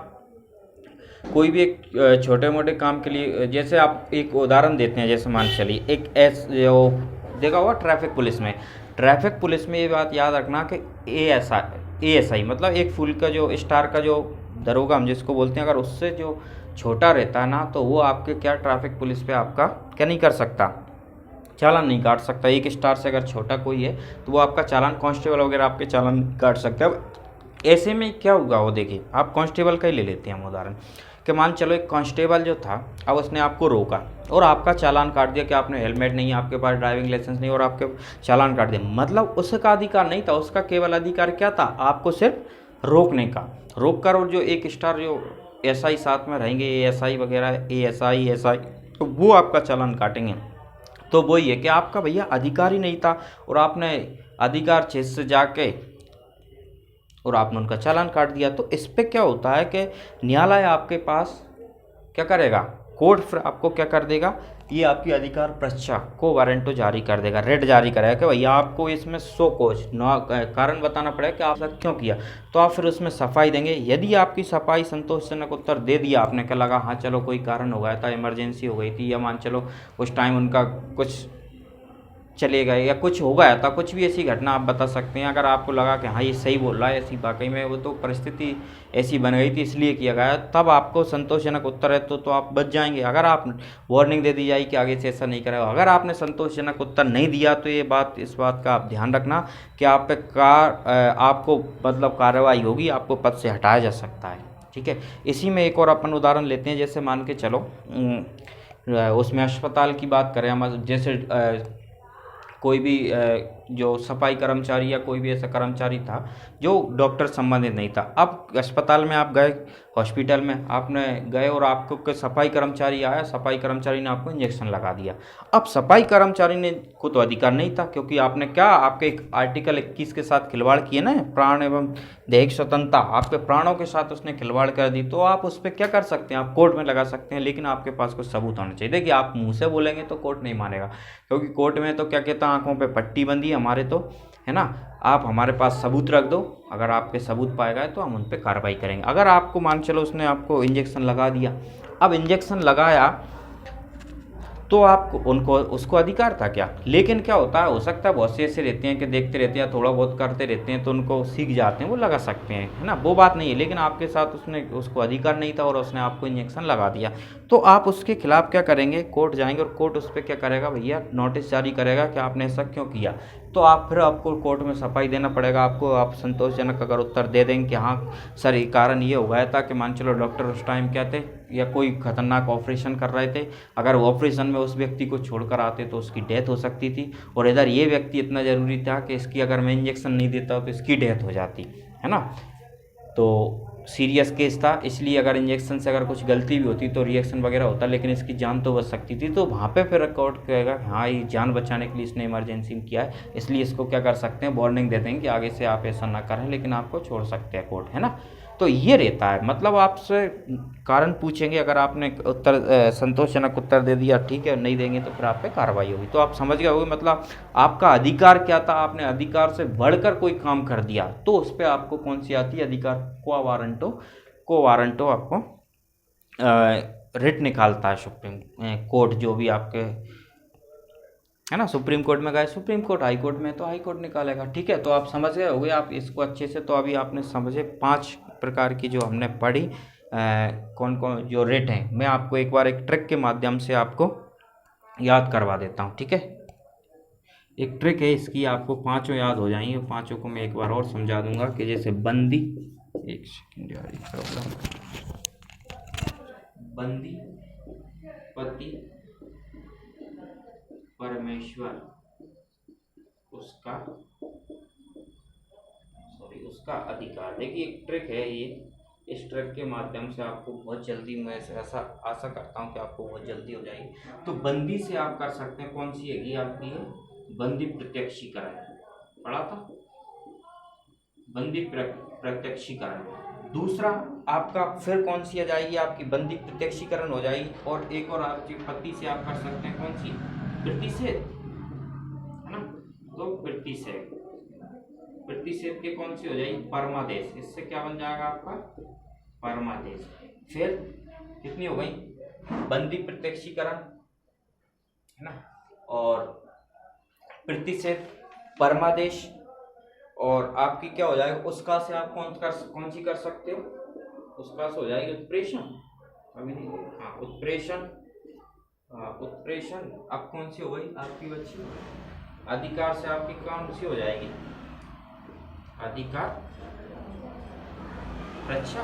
कोई भी एक छोटे मोटे काम के लिए, जैसे आप एक उदाहरण देते हैं, जैसे मान चलिए एक जो देखा हुआ ट्रैफिक पुलिस में ये बात याद रखना कि एएसआई मतलब एक फुल का जो स्टार का जो दरोगा हम जिसको बोलते हैं, अगर उससे जो छोटा रहता है ना, तो वो आपके क्या ट्रैफिक पुलिस पे आपका क्या नहीं कर सकता, चालान नहीं काट सकता। 1 स्टार से अगर छोटा कोई है तो वो आपका चालान, कांस्टेबल वगैरह आपके चालान काट सकते हैं। अब ऐसे में क्या होगा, वो देखिए आप कांस्टेबल का ही ले लेते हैं हम उदाहरण कि मान चलो एक कांस्टेबल जो था, अब उसने आपको रोका और आपका चालान काट दिया कि आपने हेलमेट नहीं है, आपके पास ड्राइविंग लाइसेंस नहीं, और आपके चालान काट दिया। मतलब उसका अधिकार नहीं था, उसका केवल अधिकार क्या था, आपको सिर्फ रोकने का। रोक कर, और जो 1 स्टार जो एसआई साथ में रहेंगे, एएसआई वगैरह, एएसआई एसआई, तो वो आपका चालान काटेंगे। तो वही है कि आपका भैया अधिकार ही नहीं था और आपने अधिकार क्षेत्र से जाके और आपने उनका चालान काट दिया। तो इस पे क्या होता है कि न्यायालय आपके पास क्या करेगा, कोर्ट फिर आपको क्या कर देगा, ये आपकी अधिकार परीक्षा को वारंटो जारी कर देगा, रेट जारी करेगा कि भैया आपको इसमें सो कोच कारण बताना पड़ेगा कि आप क्यों किया, तो आप फिर उसमें सफाई देंगे। यदि आपकी सफाई संतोषजनक उत्तर दे दिया आपने, क्या लगा हाँ चलो कोई कारण हो गया था, इमरजेंसी हो गई थी, या मान चलो उस टाइम उनका कुछ चले गए या कुछ हो गया था, कुछ भी ऐसी घटना आप बता सकते हैं। अगर आपको लगा कि हाँ ये सही बोल रहा है, ऐसी वाकई में वो तो परिस्थिति ऐसी बन गई थी इसलिए किया गया, तब आपको संतोषजनक उत्तर है तो आप बच जाएंगे। अगर आप वार्निंग दे दी जाए कि आगे से ऐसा नहीं करेगा, अगर आपने संतोषजनक उत्तर नहीं दिया तो ये बात, इस बात का आप ध्यान रखना कि आप पे आपको मतलब कार्रवाई होगी, आपको पद से हटाया जा सकता है। ठीक है, इसी में एक और अपन उदाहरण लेते हैं। जैसे मान के चलो उसमें अस्पताल की बात करें हम, जैसे कोई भी जो सफाई कर्मचारी या कोई भी ऐसा कर्मचारी था जो डॉक्टर संबंधित नहीं था। अब अस्पताल में आप गए, हॉस्पिटल में आपने गए और आपको कोई सफाई कर्मचारी आया, सफाई कर्मचारी ने आपको इंजेक्शन लगा दिया। अब सफाई कर्मचारी ने को तो अधिकार नहीं था, क्योंकि आपने क्या, आपके एक आर्टिकल 21 के साथ खिलवाड़ किए ना, प्राण एवं दैहिक स्वतंत्रता, आपके प्राणों के साथ उसने खिलवाड़ कर दी। तो आप उस पर क्या कर सकते हैं, आप कोर्ट में लगा सकते हैं, लेकिन आपके पास कुछ सबूत होना चाहिए। देखिए आप मुँह से बोलेंगे तो कोर्ट नहीं मानेगा, क्योंकि कोर्ट में तो क्या कहता है, आंखों पे पट्टी बंदी हमारे, तो है ना, आप हमारे पास सबूत रख दो, अगर आपके सबूत पाए गए तो हम उन पर कार्रवाई करेंगे। अगर आपको मान चलो उसने आपको इंजेक्शन लगा दिया, अब इंजेक्शन लगाया तो आप उनको उसको अधिकार था क्या। लेकिन क्या होता है, हो सकता है बहुत से ऐसे रहते हैं कि देखते रहते हैं, थोड़ा बहुत करते रहते हैं तो उनको सीख जाते हैं, वो लगा सकते हैं, है ना, वो बात नहीं है। लेकिन आपके साथ उसने उसको अधिकार नहीं था और उसने आपको इंजेक्शन लगा दिया, तो आप उसके खिलाफ क्या करेंगे, कोर्ट जाएंगे और कोर्ट उस पर क्या करेगा भैया, नोटिस जारी करेगा कि आपने ऐसा क्यों किया। तो आप फिर आपको कोर्ट में सफाई देना पड़ेगा आपको। आप संतोषजनक अगर उत्तर दे देंगे कि हाँ सर ये कारण ये हो गया था कि मान चलो डॉक्टर उस टाइम क्या थे या कोई खतरनाक ऑपरेशन कर रहे थे, अगर वो ऑपरेशन में उस व्यक्ति को छोड़कर आते तो उसकी डेथ हो सकती थी, और इधर ये व्यक्ति इतना ज़रूरी था कि इसकी अगर मैं इंजेक्शन नहीं देता तो इसकी डेथ हो जाती, है ना। तो सीरियस केस था, इसलिए अगर इंजेक्शन से अगर कुछ गलती भी होती तो रिएक्शन वगैरह होता, लेकिन इसकी जान तो बच सकती थी। तो वहाँ पे फिर कोर्ट कहेगा हाँ ये जान बचाने के लिए इसने इमरजेंसी में किया है, इसलिए इसको क्या कर सकते हैं, वार्निंग दे देंगे कि आगे से आप ऐसा ना करें, लेकिन आपको छोड़ सकते हैं कोर्ट, है ना। तो ये रहता है, मतलब आपसे कारण पूछेंगे, अगर आपने उत्तर संतोषजनक उत्तर दे दिया ठीक है, नहीं देंगे तो फिर आप पे कार्रवाई होगी। तो आप समझ गए होंगे मतलब आपका अधिकार क्या था, आपने अधिकार से बढ़कर कोई काम कर दिया तो उस पर आपको कौन सी आती है, अधिकार को वारंटो आपको रिट निकालता है सुप्रीम कोर्ट, जो भी आपके, है ना, सुप्रीम कोर्ट में गए सुप्रीम कोर्ट, हाई कोर्ट में तो हाई कोर्ट निकालेगा। ठीक है, तो आप समझ गए होंगे आप इसको अच्छे से। तो अभी आपने समझे 5 प्रकार की जो हमने पढ़ी कौन कौन जो रेट हैं, मैं आपको एक बार एक ट्रिक के माध्यम से आपको याद करवा देता हूँ। ठीक है, एक ट्रिक है इसकी, आपको 5 याद हो जाएंगे, 5 को मैं एक बार और समझा दूंगा कि जैसे बंदी, एक सेकेंड यार प्रॉब्लम, बंदी, पति, परमेश्वर, उसका अधिकार। देखिए एक ट्रिक है ये, इस ट्रिक के माध्यम से आपको बहुत जल्दी, मैं ऐसा आशा करता हूँ कि आपको बहुत जल्दी हो जाएगी। तो बंदी से आप कर सकते हैं, कौन सी है आपकी है, बंदी प्रत्यक्षीकरण, पढ़ा था, बंदी प्रत्यक्षीकरण। दूसरा आपका फिर कौन सी आ जाएगी, आपकी बंदी प्रत्यक्षीकरण हो जाएगी, और एक और आपकी पति से आप कर सकते हैं, कौन सी, प्रतिषेध, है ना। तो प्रतिषेध के कौन सी हो जाएगी, परमादेश, इससे क्या बन जाएगा आपका, परमादेश। फिर कितनी हो गई, बंदी प्रत्यक्षीकरण, है ना, और प्रतिषेध, परमादेश, और आपकी क्या हो जाएगा, उसका से आप कौन सी कर सकते हो, उसका से हो जाएगी उत्प्रेषण, अभी नहीं, हाँ उत्प्रेषण, उत्प्रेषण। अब कौन सी हो गई आपकी बच्ची, अधिकार से आपकी कौन सी हो जाएगी, अधिकार रक्षा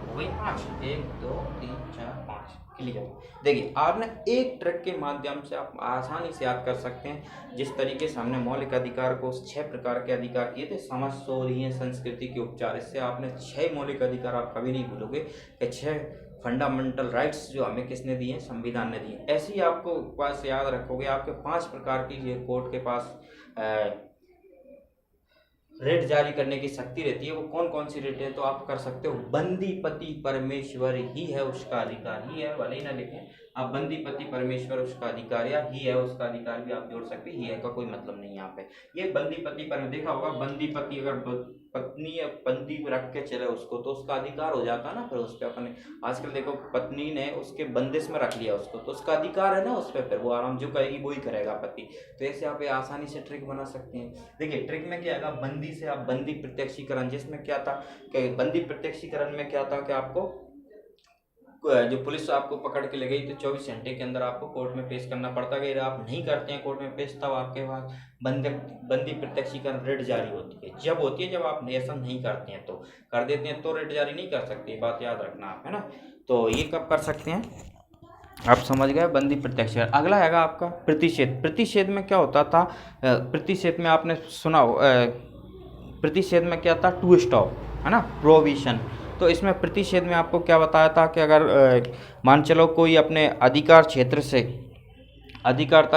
हो गई 5, 1 2 3 4 5, क्लियर। देखिए आपने एक ट्रिक के माध्यम से आप आसानी से याद कर सकते हैं, जिस तरीके से हमने मौलिक अधिकार को 6 प्रकार के अधिकार किए थे, समझ, सोधीय, संस्कृति के उपचार, इससे आपने 6 मौलिक अधिकार आप कभी नहीं भूलोगे कि 6 फंडामेंटल राइट्स जो हमें किसने दिए हैं, संविधान ने दिए। ऐसे ही आपको पास याद रखोगे, आपके 5 प्रकार की कोर्ट के पास रेट जारी करने की शक्ति रहती है। वो कौन कौन सी रेट है, तो आप कर सकते हो, बंदी पति परमेश्वर ही है उसका अधिकार, ही है भले ही ना लिखें आप, बंदी पति परमेश्वर उसका अधिकार, या ही है उसका अधिकार भी आप जोड़ सकते हैं, ही है का कोई मतलब नहीं यहाँ पे। ये बंदी पति पर देखा होगा, बंदी पति अगर पत्नी या बंदी रख के चले उसको तो उसका अधिकार हो जाता ना, फिर उस पर अपने, आजकल देखो पत्नी ने उसके बंदिश में रख लिया उसको, तो उसका अधिकार है ना उस पर, फिर वो आराम जो कहेगी वो ही करेगा पति। तो ऐसे आप ये आसानी से ट्रिक बना सकते हैं। देखिए ट्रिक में क्या है, बंदी से आप बंदी प्रत्यक्षीकरण, जिसमें क्या था कि बंदी प्रत्यक्षीकरण में क्या था कि आपको जो पुलिस आपको पकड़ के ले गई तो 24 घंटे के अंदर आपको कोर्ट में पेश करना पड़ता है। अगर आप नहीं करते हैं कोर्ट में पेश, तब आपके पास बंदी प्रत्यक्षीकरण रेट जारी होती है। जब होती है जब आप ऐसा नहीं करते हैं, तो कर देते हैं तो रेट जारी नहीं कर सकते, बात याद रखना आप, है ना। तो ये कब कर सकते हैं, आप समझ गए, बंदी प्रत्यक्षीकरण। अगला हैगा आपका प्रतिषेध। प्रतिषेध में क्या होता था, प्रतिषेध में आपने सुना प्रतिषेध में क्या था, टू स्टॉप, है ना, प्रोविशन। तो इसमें प्रतिषेध में आपको क्या बताया था कि अगर मान चलो कोई अपने अधिकारता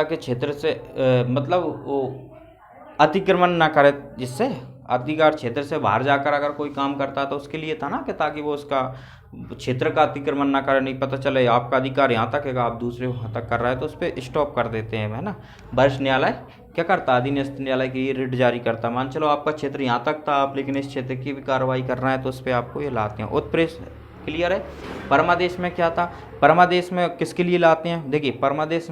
के क्षेत्र से मतलब वो अतिक्रमण ना करे, जिससे अधिकार क्षेत्र से बाहर जाकर अगर कोई काम करता है तो उसके लिए था ना कि ताकि वो उसका क्षेत्र का अतिक्रमण ना करे, नहीं पता चले आपका अधिकार यहाँ तक है आप दूसरे वहाँ तक कर रहा है, तो उस पर स्टॉप कर देते हैं, है ना। वरिष्ठ न्यायालय क्या करता, अधीनस्थ न्यायालय की ये रिट जारी करता। मान चलो आपका क्षेत्र यहाँ तक था आप, लेकिन इस क्षेत्र की भी कार्रवाई कर रहे हैं, तो उस पर आपको ये लाते हैं। क्लियर है। परमादेश में क्या था, परमादेश में किसके लिए लाते हैं, देखिए परमादेश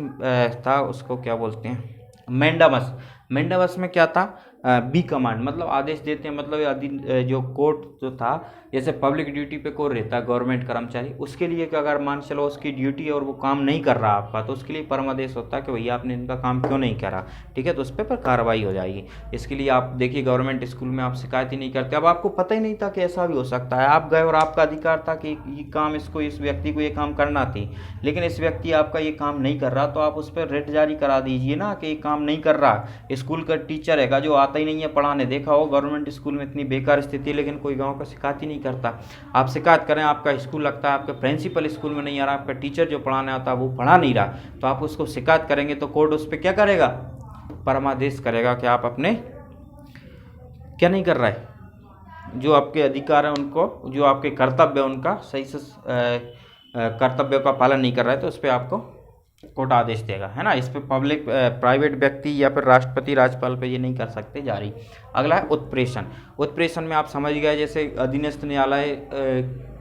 था, उसको क्या बोलते हैं, मेंडामस। मेंडामस में क्या था, बी कमांड, मतलब आदेश देते हैं, मतलब जो कोर्ट जो था, जैसे पब्लिक ड्यूटी पे कोई रहता है गवर्नमेंट कर्मचारी, उसके लिए कि अगर मान चलो उसकी ड्यूटी है और वो काम नहीं कर रहा आपका, तो उसके लिए परमादेश होता है कि भैया आपने इनका काम क्यों नहीं करा, ठीक है, तो उस पर कार्रवाई हो जाएगी। इसके लिए आप देखिए गवर्नमेंट स्कूल में आप शिकायत ही नहीं करते। अब आपको पता ही नहीं था कि ऐसा भी हो सकता है, आप गए और आपका अधिकार था कि ये काम इसको, इस व्यक्ति को ये काम करना थी, लेकिन इस व्यक्ति आपका ये काम नहीं कर रहा, तो आप उस पर रिट जारी करा दीजिए ना कि ये काम नहीं कर रहा। स्कूल का टीचर है जो आता ही नहीं है पढ़ाने, देखा हो गवर्नमेंट स्कूल में इतनी बेकार स्थिति है, लेकिन कोई गांव का शिकायत ही नहीं करता। आप शिकायत करें, आपका स्कूल लगता है आपका प्रिंसिपल स्कूल में नहीं आ रहा, आपका टीचर जो पढ़ाने आता है वो पढ़ा नहीं रहा, तो आप उसको शिकायत करेंगे तो कोर्ट उस पर क्या करेगा, परमादेश करेगा कि आप अपने क्या नहीं कर रहा है, जो आपके अधिकार है उनको, जो आपके कर्तव्य है उनका सही से कर्तव्य का पालन नहीं कर रहा है, तो उस पर आपको कोर्ट आदेश देगा, है ना। इस पे पब्लिक प्राइवेट व्यक्ति या फिर राष्ट्रपति राज्यपाल पे ये नहीं कर सकते जारी। अगला है उत्प्रेषण। उत्प्रेषण में आप समझ गए, जैसे अधीनस्थ न्यायालय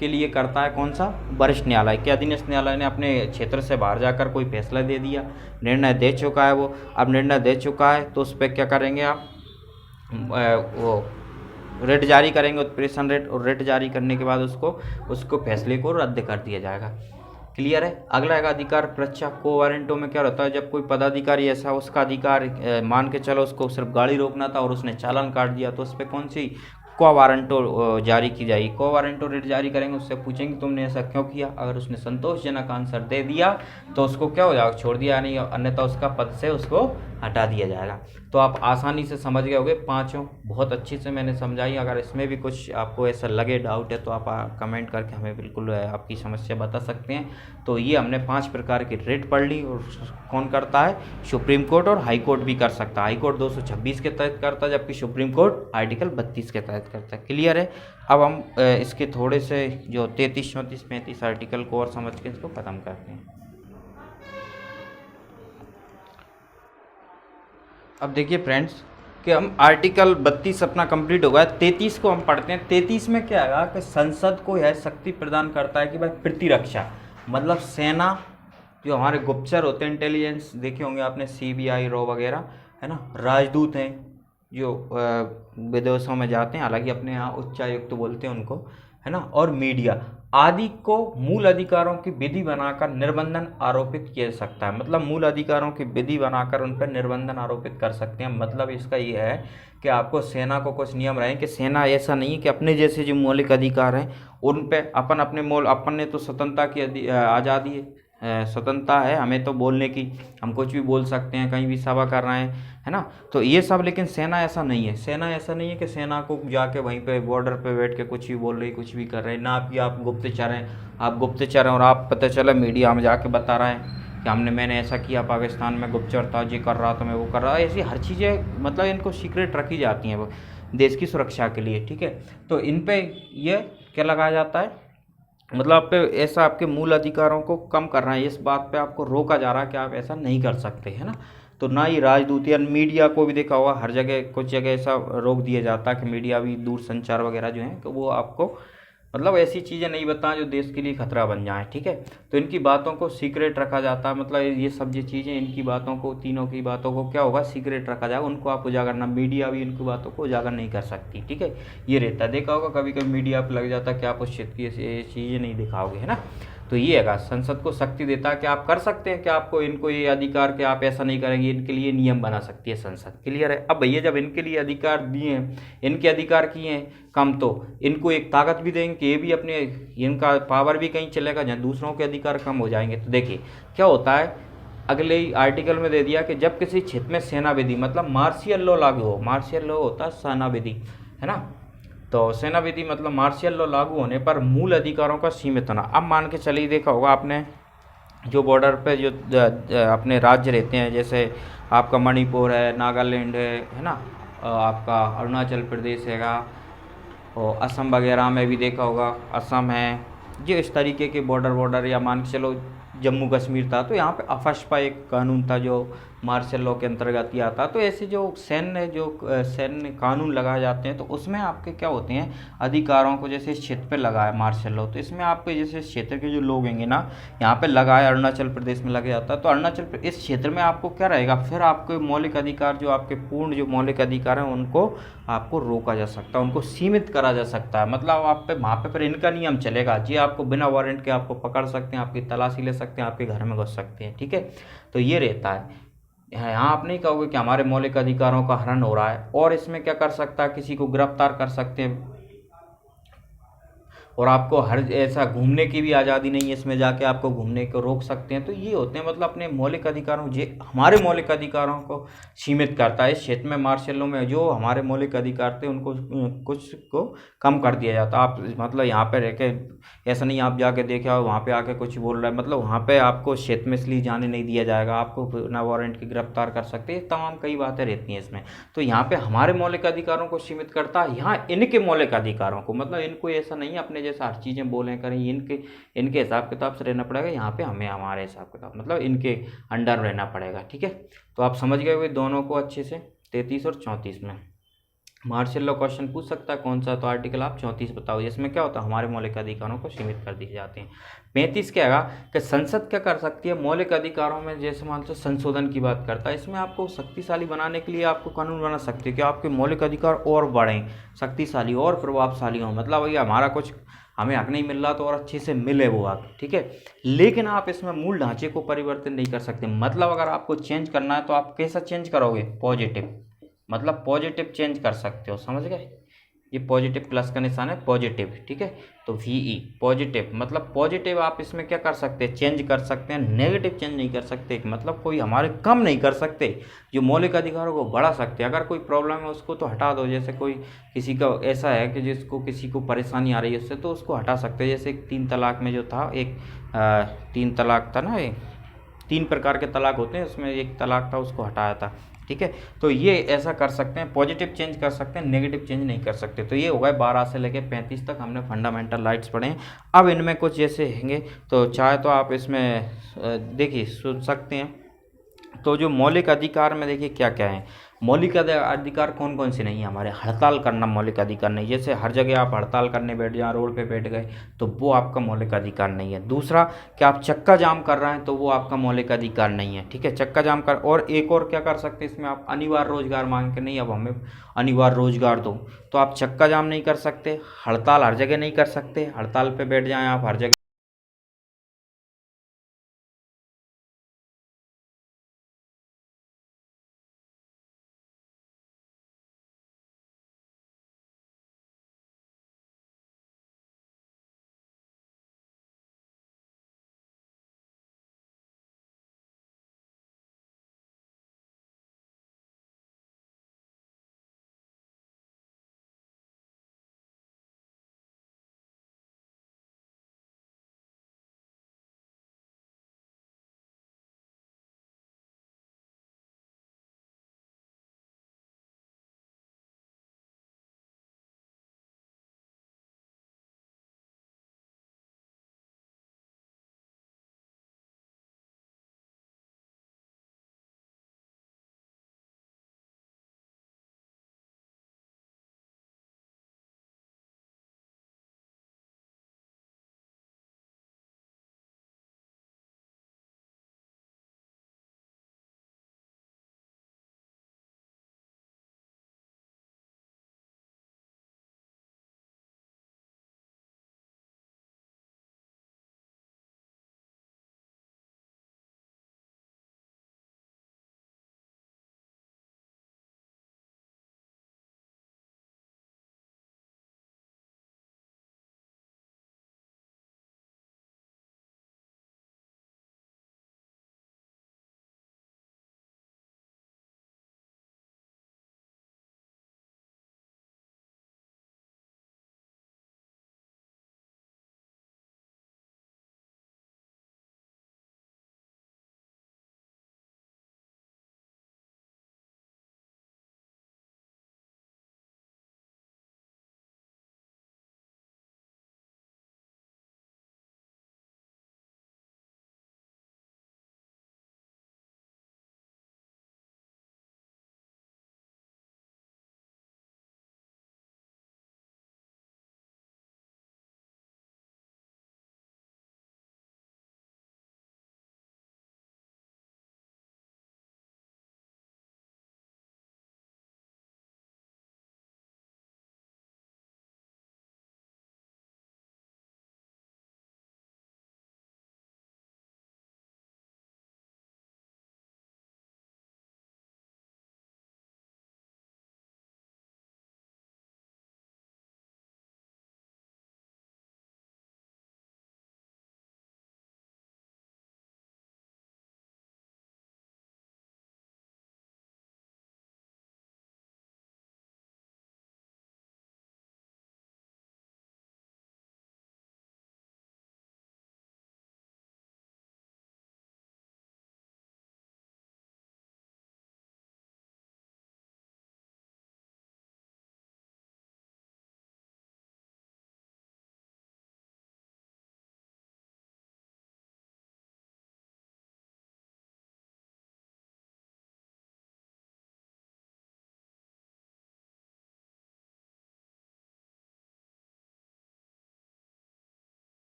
के लिए करता है कौन सा, वरिष्ठ न्यायालय, कि अधीनस्थ न्यायालय ने अपने क्षेत्र से बाहर जाकर कोई फैसला दे दिया, निर्णय दे चुका है वो, अब निर्णय दे चुका है तो उस पर क्या करेंगे आप, वो रेट जारी करेंगे, उत्प्रेषण रेट, और रेट जारी करने के बाद उसको फैसले को रद्द कर दिया जाएगा। क्लियर है। अगला है अधिकार परीक्षा। को वारंटों में क्या होता है, जब कोई पदाधिकारी ऐसा, उसका अधिकार मान के चलो उसको सिर्फ गाड़ी रोकना था और उसने चालान काट दिया, तो उस पर कौन सी को वारंटो जारी की जाएगी। को वारंटो रेट जारी करेंगे, उससे पूछेंगे तुमने ऐसा क्यों किया, अगर उसने संतोषजनक आंसर दे दिया तो उसको क्या हो जाएगा, छोड़ दिया, नहीं अन्यथा उसका पद से उसको हटा दिया जाएगा। तो आप आसानी से समझ गए होंगे, पांचों बहुत अच्छी से मैंने समझाई। अगर इसमें भी कुछ आपको ऐसा लगे डाउट है तो आप कमेंट करके हमें बिल्कुल आपकी समस्या बता सकते हैं। तो ये हमने 5 प्रकार की रेट पढ़ ली, और कौन करता है, सुप्रीम कोर्ट और हाई कोर्ट भी कर सकता है। हाई कोर्ट 226 के तहत करता है, जबकि सुप्रीम कोर्ट आर्टिकल 32 के तहत करता है। क्लियर है। अब हम इसके थोड़े से जो 33, 34, 35 आर्टिकल को और समझ के इसको ख़त्म करते हैं। अब देखिए फ्रेंड्स कि हम आर्टिकल 32 अपना कंप्लीट हो गया, 33 को हम पढ़ते हैं। 33 में क्या है कि संसद को यह शक्ति प्रदान करता है कि भाई प्रतिरक्षा, मतलब सेना, जो हमारे गुप्तचर होते हैं, इंटेलिजेंस देखे होंगे आपने, CBI, रॉ वगैरह, है ना, राजदूत हैं जो विदेशों में जाते हैं, हालांकि अपने यहाँ उच्चायुक्त बोलते हैं उनको, है ना, और मीडिया आदि को मूल अधिकारों की विधि बनाकर निर्बंधन आरोपित किया जा सकता है। मतलब मूल अधिकारों की विधि बनाकर उन पर निर्बंधन आरोपित कर सकते हैं। मतलब इसका ये है कि आपको सेना को कुछ नियम रहे कि सेना ऐसा नहीं है कि अपने जैसे जो मौलिक अधिकार हैं उन पे अपन ने तो स्वतंत्रता की आज़ादी है, स्वतंत्रता है हमें तो बोलने की, हम कुछ भी बोल सकते हैं, कहीं भी सभा कर रहे हैं, है ना, तो ये सब। लेकिन सेना ऐसा नहीं है। सेना ऐसा नहीं है कि सेना को जाके वहीं पे बॉर्डर पे बैठ के कुछ भी बोल रही, कुछ भी कर रहे हैं, ना कि आप गुप्तचर हैं, और आप पता चला मीडिया में जाके बता रहे हैं कि मैंने ऐसा किया, पाकिस्तान में गुप्तचर था, ये कर रहा था, मैं वो कर रहा था। ऐसी हर चीज़ें मतलब इनको सीक्रेट रखी जाती हैं वो देश की सुरक्षा के लिए, ठीक है। तो इन पे ये क्या लगाया जाता है, मतलब आप पे ऐसा आपके मूल अधिकारों को कम करना है, इस बात पे आपको रोका जा रहा है कि आप ऐसा नहीं कर सकते, है ना। तो ना ही राजदूत या मीडिया को भी देखा होगा, हर जगह कुछ जगह ऐसा रोक दिया जाता है कि मीडिया भी, दूरसंचार वगैरह जो है, तो वो आपको मतलब ऐसी चीज़ें नहीं बताएं जो देश के लिए खतरा बन जाए, ठीक है। तो इनकी बातों को सीक्रेट रखा जाता है, मतलब ये सब जो चीज़ें, इनकी बातों को, तीनों की बातों को क्या होगा, सीक्रेट रखा जाएगा, उनको आप उजागर ना, मीडिया भी इनकी बातों को उजागर नहीं कर सकती, ठीक है। ये रहता है, देखा होगा कभी कभी मीडिया पर लग जाता है कि आप उस क्षेत्र की ये चीज़ें नहीं दिखाओगे, है ना। तो ये है संसद को शक्ति देता है कि आप कर सकते हैं कि आपको इनको ये अधिकार कि आप ऐसा नहीं करेंगे, इनके लिए नियम बना सकती है संसद। क्लियर है। अब भैया जब इनके लिए अधिकार दिए हैं, इनके अधिकार किए हैं कम, तो इनको एक ताकत भी देंगे कि ये भी अपने, इनका पावर भी कहीं चलेगा जहाँ दूसरों के अधिकार कम हो जाएंगे। तो देखिए क्या होता है, अगले ही आर्टिकल में दे दिया कि जब किसी क्षेत्र में सेना विधि, मतलब मार्शियल लॉ लागू हो, मार्शियल लॉ होता है सेना विधि, है ना। तो सेना विधि मतलब मार्शियल लॉ लागू होने पर मूल अधिकारों का सीमित होना। अब मान के चलिए, देखा होगा आपने, जो बॉर्डर पे जो अपने राज्य रहते हैं, जैसे आपका मणिपुर है, नागालैंड है ना, आपका अरुणाचल प्रदेश हैगा, और असम वगैरह में भी देखा होगा, असम है, जो इस तरीके के बॉर्डर या मान के चलो जम्मू कश्मीर था तो यहाँ पे अफस्पा एक कानून था जो मार्शल लॉ के अंतर्गत ही आता। तो ऐसे जो सैन्य कानून लगाए जाते हैं तो उसमें आपके क्या होते हैं अधिकारों को, जैसे इस क्षेत्र पे लगा है मार्शल लॉ, तो इसमें आपके जैसे इस क्षेत्र के जो लोग होंगे ना, यहाँ पे लगा है अरुणाचल प्रदेश में लग जाता है, तो इस क्षेत्र में आपको क्या रहेगा, फिर आपके मौलिक अधिकार जो आपके पूर्ण जो मौलिक अधिकार हैं उनको आपको रोका जा सकता है, उनको सीमित करा जा सकता है। मतलब आप पे वहाँ पे फिर इनका नियम चलेगा जी, आपको बिना वारंट के आपको पकड़ सकते हैं, आपकी तलाशी ले सकते हैं, आपके घर में घुस सकते हैं। ठीक है, तो ये रहता है। यहाँ आप नहीं कहोगे कि हमारे मौलिक अधिकारों का हनन हो रहा है। और इसमें क्या कर सकता है, किसी को गिरफ्तार कर सकते हैं, और आपको हर ऐसा घूमने की भी आज़ादी नहीं है, इसमें जाके आपको घूमने को रोक सकते हैं। तो ये होते हैं मतलब अपने मौलिक अधिकारों, जे हमारे मौलिक अधिकारों को सीमित करता है। इस क्षेत्र में मार्शल लॉ में जो हमारे मौलिक अधिकार थे उनको कुछ को कम कर दिया जाता। आप मतलब यहाँ पे रह के ऐसा नहीं आप जाके देखे और वहाँ पे आके कुछ बोल रहा है, मतलब वहाँ पे आपको क्षेत्र में इसलिए जाने नहीं दिया जाएगा, आपको बिना वारंट के गिरफ्तार कर सकते हैं, तमाम कई बातें रहती हैं इसमें। तो यहाँ पे हमारे मौलिक अधिकारों को सीमित करता है, यहाँ इनके मौलिक अधिकारों को, मतलब इनको ऐसा नहीं अपने जैसा हर चीज़ें बोलें करें, इनके हिसाब किताब से रहना पड़ेगा। यहाँ पे हमें हमारे हिसाब किताब मतलब इनके अंडर रहना पड़ेगा। ठीक है, तो आप समझ गए हुए दोनों को अच्छे से। 33 और 34 में मार्शल लॉ क्वेश्चन पूछ सकता है कौन सा, तो आर्टिकल आप 34 बताओ। इसमें क्या होता है, हमारे मौलिक अधिकारों को सीमित कर दिए जाते हैं। 35 क्या है कि संसद क्या कर सकती है मौलिक अधिकारों में, जैसे मान लो संशोधन की बात करता है, इसमें आपको शक्तिशाली बनाने के लिए आपको कानून बना सकते हैं कि आपके मौलिक अधिकार और बढ़ें, शक्तिशाली और प्रभावशाली हों। मतलब भैया हमारा कुछ हमें हक नहीं मिल रहा तो और अच्छे से मिले वो हक। ठीक है, लेकिन आप इसमें मूल ढांचे को परिवर्तन नहीं कर सकते। मतलब अगर आपको चेंज करना है तो आप कैसा चेंज करोगे, पॉजिटिव, मतलब पॉजिटिव चेंज कर सकते हो, समझ गए। ये पॉजिटिव प्लस का निशान है, पॉजिटिव। ठीक है, तो VE पॉजिटिव, मतलब पॉजिटिव आप इसमें क्या कर सकते हैं, चेंज कर सकते हैं, नेगेटिव चेंज नहीं कर सकते। मतलब कोई हमारे कम नहीं कर सकते, जो मौलिक अधिकारों को बढ़ा सकते हैं। अगर कोई प्रॉब्लम है उसको तो हटा दो, जैसे कोई किसी का ऐसा है कि जिसको किसी को परेशानी आ रही है उससे, तो उसको हटा सकते हैं। जैसे 3 तलाक में जो था, एक 3 तलाक था ना, 3 प्रकार के तलाक होते हैं, उसमें एक तलाक था उसको हटाया था। ठीक है, तो ये ऐसा कर सकते हैं, पॉजिटिव चेंज कर सकते हैं, नेगेटिव चेंज नहीं कर सकते। तो ये हो गए 12 से लेके 35 तक हमने फंडामेंटल राइट्स पढ़े हैं। अब इनमें कुछ जैसे होंगे तो चाहे तो आप इसमें देखिए सुन सकते हैं। तो जो मौलिक अधिकार में देखिए क्या क्या है, मौलिक अधिकार कौन कौन से नहीं है हमारे। हड़ताल करना मौलिक अधिकार नहीं, जैसे हर जगह आप हड़ताल करने बैठ जाए, रोड पे बैठ गए, तो वो आपका मौलिक अधिकार नहीं है। दूसरा कि आप चक्का जाम कर रहे हैं तो वो आपका मौलिक अधिकार नहीं है। ठीक है, चक्का जाम कर, और एक और क्या कर सकते हैं इसमें, आप अनिवार्य रोजगार मांग के, नहीं अब हमें अनिवार्य रोजगार दो, तो आप चक्का जाम नहीं कर सकते, हड़ताल हर जगह नहीं कर सकते, हड़ताल पर बैठ जाएँ आप हर जगह।